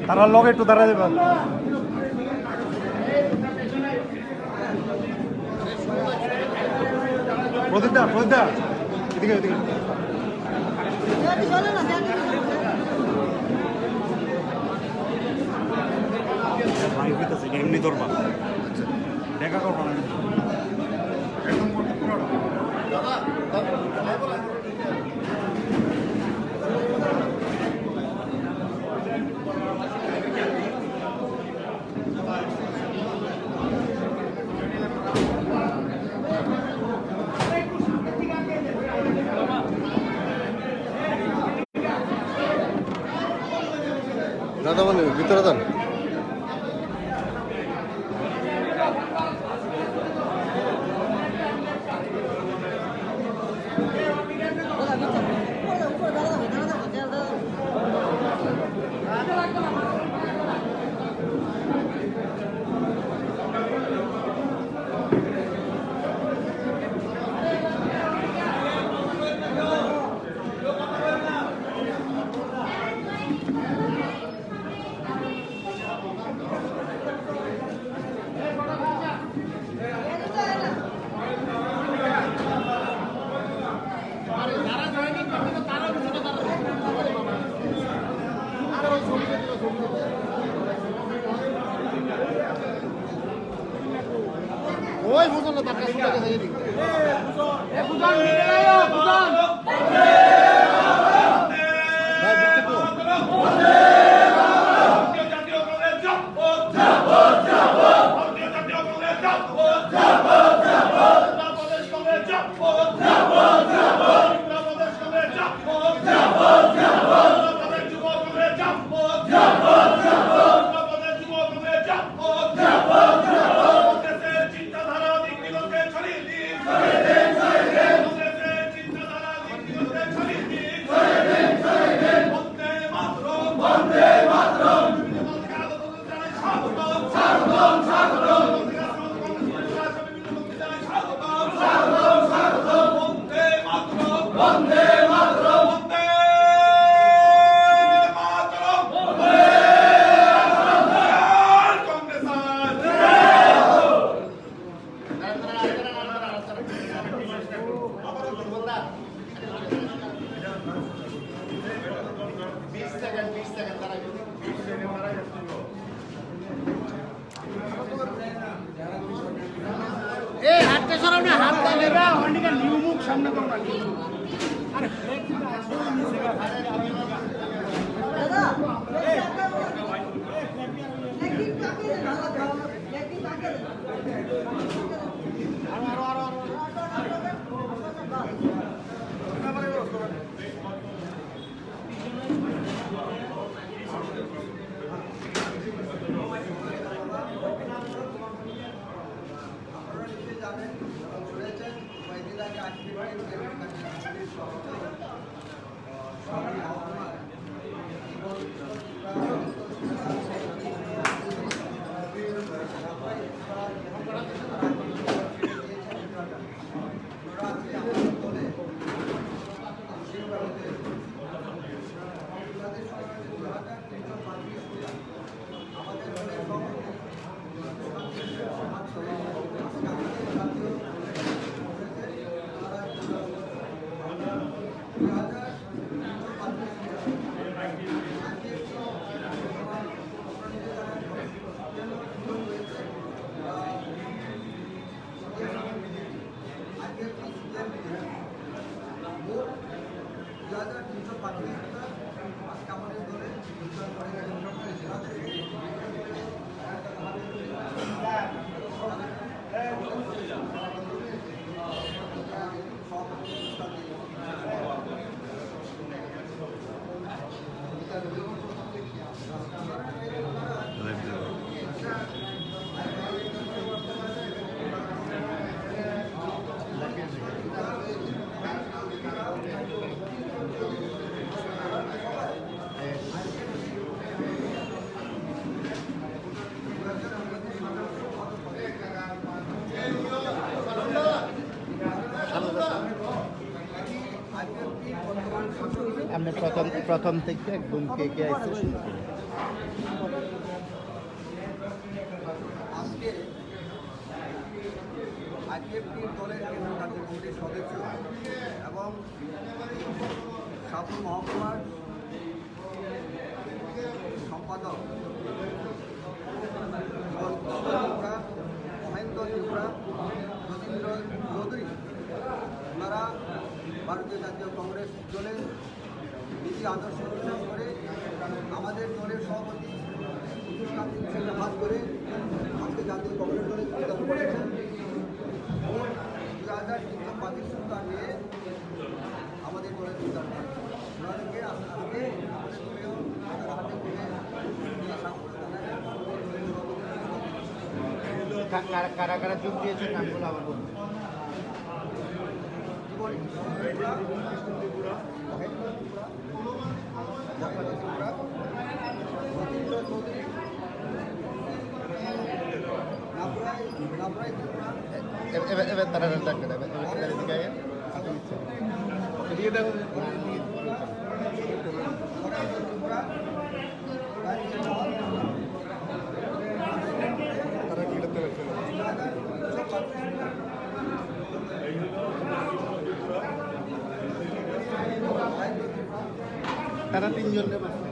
তারা লগে একটু দাঁড়া দেবেন। প্রদীপদা প্রদীপদা এদিকে এদিকে এমনি ধরবা দেখা করবো না একদম দাদা মানে ভিতরে দেন। ওই বুঝুন না তার কাছে হাতটা সরাও না, হাতটা নেবা অনেক নিউ মুখ সামনে করো না। আরে আপনি প্রথম থেকে একদম কে কে আইছে শুরু করুন। আজকে আইপিএফটির দলের কেন্দ্রীয় কার্য কমিটির সদস্য এবং সাপুর মহকুমার সম্পাদক ত্রিপুরা মহেন্দ্র ত্রিপুরা যতীন্দ্র চৌধুরী ওনারা ভারতীয় জাতীয় কংগ্রেস দলের নীতি আদর্শ অনুসরণ করে আমাদের দলের সভাপতি হুজুর কান্তি হোসেনকে হাত করে আজকে জাতীয় কংগ্রেস দলে যোগদান করেছেন। 2335 সংখ্যা নিয়ে আমাদের দলে যোগদান করেন। ওনাদেরকে আজকে আমাদের দলীয় হাতে করে আশা করে কারা কারা যোগ দিয়েছে নামগুলো আবার বলুন। এবার তারা ডাকবে এবার এদিকে আগে এদিকে দেখো তারা কি করতে পারছে তারা তিনজনকে পাচ্ছে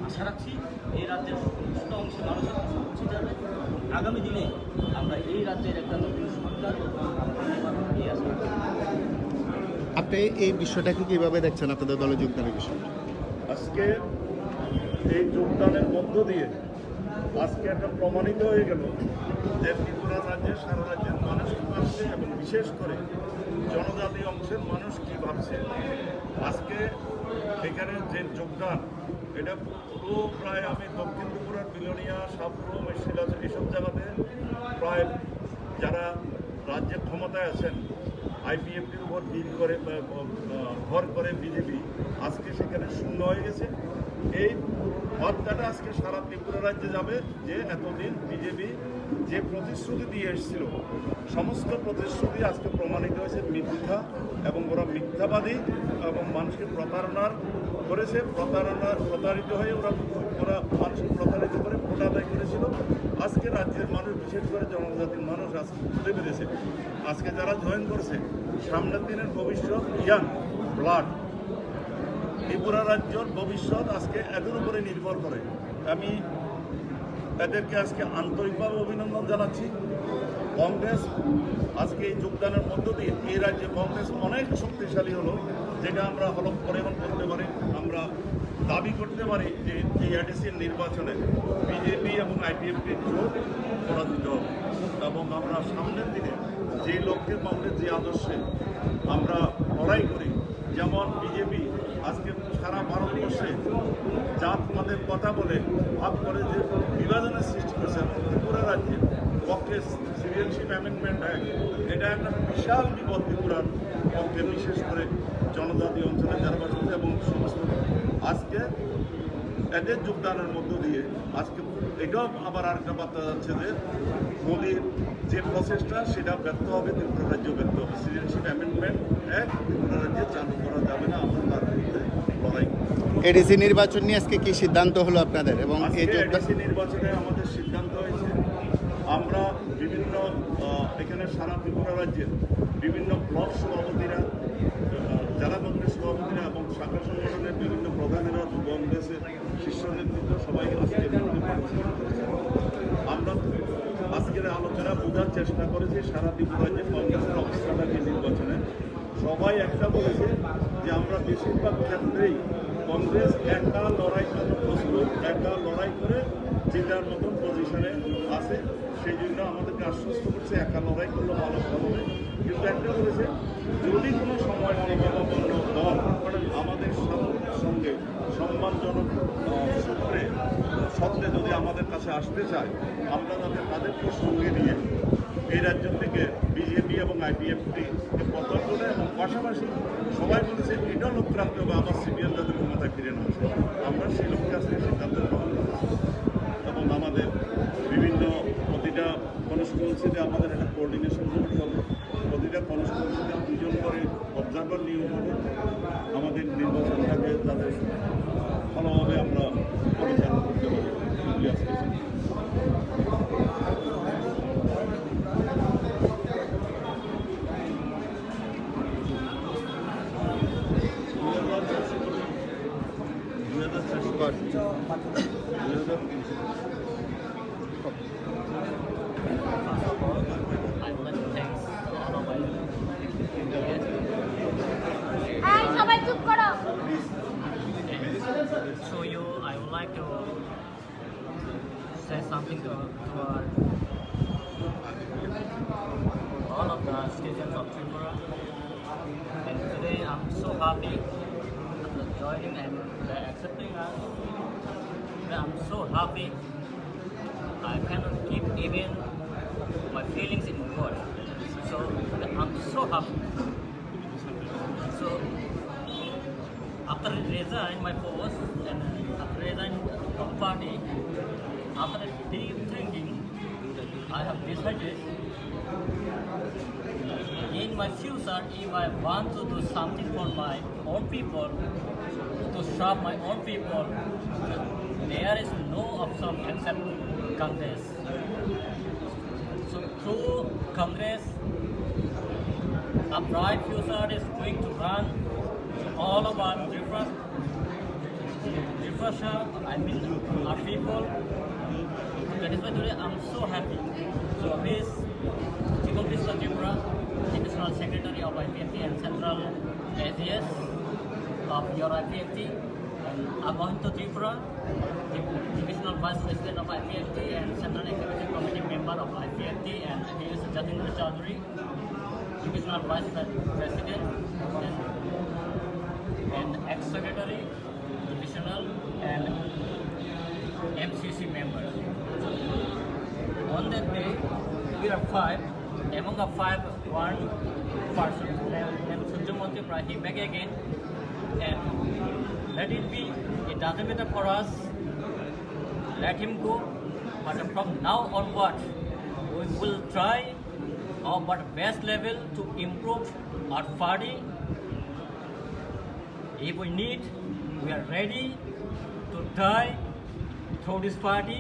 আশা রাখছি এই রাজ্যের সমস্ত অংশে মানুষের কাছে পৌঁছে যাবে। আগামী দিনে আমরা এই রাজ্যের একটা নতুন সরকার নিয়ে আসবো। আপনি এই বিষয়টাকে কিভাবে দেখছেন আপনাদের দলে যোগদানের বিষয়? আজকে এই যোগদানের মধ্য দিয়ে আজকে একটা প্রমাণিত হয়ে গেল যে ত্রিপুরা রাজ্যে সারা রাজ্যের মানুষ কী ভাবছে এবং বিশেষ করে জনজাতি অংশের মানুষ কী ভাবছে। আজকে এখানে যে যোগদান এটা পুরো প্রায় আমি দক্ষিণ ত্রিপুরার বিলোনিয়া সাপুর মেশিলাস এইসব জায়গাতে প্রায় যারা রাজ্যের ক্ষমতায় আছেন আইপিএফটির উপর ভর করে বিজেপি আজকে সেখানে শূন্য হয়ে গেছে। এই বার্তাটা আজকে সারা ত্রিপুরা রাজ্যে যাবে যে এতদিন বিজেপি যে প্রতিশ্রুতি দিয়ে এসেছিল সমস্ত প্রতিশ্রুতি আজকে প্রমাণিত হয়েছে মিথ্যা এবং ওরা মিথ্যাবাদী এবং মানুষকে প্রতারণার করেছে। প্রতারিত হয়ে ওরা মানুষকে প্রতারিত করে ভোট আদায় করেছিল। আজকে রাজ্যের মানুষ বিশেষ করে জনজাতির মানুষ আজকে বুঝতে পেরেছে আজকে যারা জয়েন করছে সামনের দিনের ভবিষ্যৎ ইয়াং ব্লাড ত্রিপুরা রাজ্যর ভবিষ্যৎ আজকে এদের উপরে নির্ভর করে। আমি এদেরকে আজকে আন্তরিকভাবে অভিনন্দন জানাচ্ছি কংগ্রেস আজকে এই যোগদানের মধ্য দিয়ে এই রাজ্যে কংগ্রেস অনেক শক্তিশালী হলো, যেটা আমরা হলফ করে করতে পারি। আমরা দাবি করতে পারি যে এই এডিসির নির্বাচনে বিজেপি এবং আইপিএফটির জোট পরাজিত হবে এবং আমরা সামনের দিনে যে লক্ষ্যে কংগ্রেস যে আদর্শে আমরা লড়াই করি, যেমন বিজেপি আজকে সারা ভারতবর্ষে জাতপাতের কথা বলে ভাগ করে যে বিভাজনের সৃষ্টি করেছে এবং ত্রিপুরা রাজ্যে পক্ষে সিটিজেনশিপ অ্যামেন্ডমেন্ট অ্যাক্ট, এটা একটা বিশাল বিপদ ত্রিপুরার পক্ষে, বিশেষ করে জনজাতি অঞ্চলে যারা বাস করছে এবং সমস্ত। আজকে এদের যোগদানের মধ্য দিয়ে আজকে এটাও আবার আরেকটা বার্তা যাচ্ছে যে মোদীর যে প্রসেসটা সেটা ব্যর্থ হবে, ত্রিপুরা রাজ্য ব্যর্থ হবে। সিটিজেনশিপ অ্যামেন্ডমেন্ট অ্যাক্ট ত্রিপুরা রাজ্যে চালু করা যাবে না, আমরা তার বিরুদ্ধে লড়াই করব। এডিসি নির্বাচন নিয়ে আজকে কি সিদ্ধান্ত হলো আপনাদের? এবং আজকে এই যোগদান এডিসি নির্বাচনে আমাদের সিদ্ধান্ত হয়েছে আমরা বিভিন্ন এখানে সারা ত্রিপুরা রাজ্যের বিভিন্ন ব্লক সভাপতিরা, জেলা কংগ্রেস সভাপতিরা এবং শাখা সংগঠনের বিভিন্ন প্রধানেরা, কংগ্রেসের শীর্ষ নেতৃত্ব সবাই আজকে পার্টিসিপেট করেছে। আমরা আজকের আলোচনা বোঝার চেষ্টা করেছি সারা ত্রিপুরা রাজ্যে কংগ্রেসের অবস্থাটাকে নির্বাচনে সবাই একটা বলেছে যে আমরা বেশিরভাগ ক্ষেত্রেই কংগ্রেস একা লড়াই জন্য প্রস্তুত, একা লড়াই করে যেটার মতন পজিশনে আছে, সেই জন্য আমাদেরকে আশ্বস্ত করছে একা লড়াই করলে ভালো হবে। কিন্তু একটা বলেছে যদি কোনো সময় মনোভাবাপন্ন দল আমাদের সঙ্গে সম্মানজনক সত্ত্বে যদি আমাদের কাছে আসতে চায়, আমরা যাতে তাদেরকে সঙ্গে নিয়ে এই রাজ্য থেকে বিজেপি এবং আইপিএফটিকে পতন করে এবং পাশাপাশি সবাই বলেছে এটাও লক্ষ্য রাখতে হবে আমার সিপিএম যাদের ক্ষমতায় ফিরে না আসে। আমরা সেই লক্ষ্যে আজকে সিদ্ধান্ত গ্রহণ করেছি এবং আমাদের বিভিন্ন প্রতিটা কনস্টিটিউয়েন্সিতে আমাদের একটা কোঅর্ডিনেশন করতে হবে। প্রতিটা কনস্টিটিউয়েন্সিতে 2 জন করে অবজারভার নিয়োগ হবে আমাদের নির্বাচনটাকে যাতে ভালোভাবে আমরা পরিচালনা করতে পারি। আজকে I would like to thank all of my সবাই চুপ করো। So I would like to say something to all of the citizens of Tripura. And today I'm so happy for joining and accepting us. I'm so happy. I cannot keep even my feelings in words. So I'm so happy. So after I resigned my post and after resigned from party, after deep thinking, I have decided in my future if I want to do something for my own people, to serve my own people, there is no option except Congress. So through Congress, a bright future is going to run to all of our different our people. That is why today I'm so happy. So Miss Chikom Krishna Tripura, Divisional Secretary of IPFT and Central AGS of your IPFT, and Amohinto Tripura, Divisional Vice President of IPFT and Central Executive Committee member of IPFT, and he is Jatindra Chaudhary, Divisional Vice President and ex-secretary, divisional and MCC members. On that day, we are 5. Among the 5, one person named Sunjamonti Prahi back again. And let it be, it doesn't matter for us. Let him go. But from now onward, we will try our best level to improve our party. If we need, we are ready to die through this party.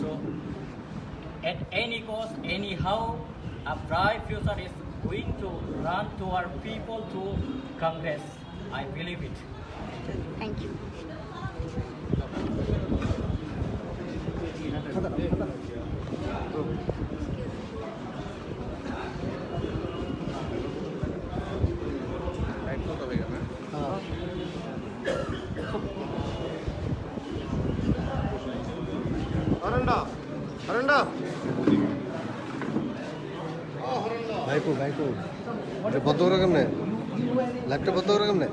So, at any cost, anyhow, a bright future is going to run to our people through Congress. I believe it. Thank you. ভাইপু ভাইপু এটা বন্ধ করে কেমনে লাইভটা বন্ধ করে কেমনে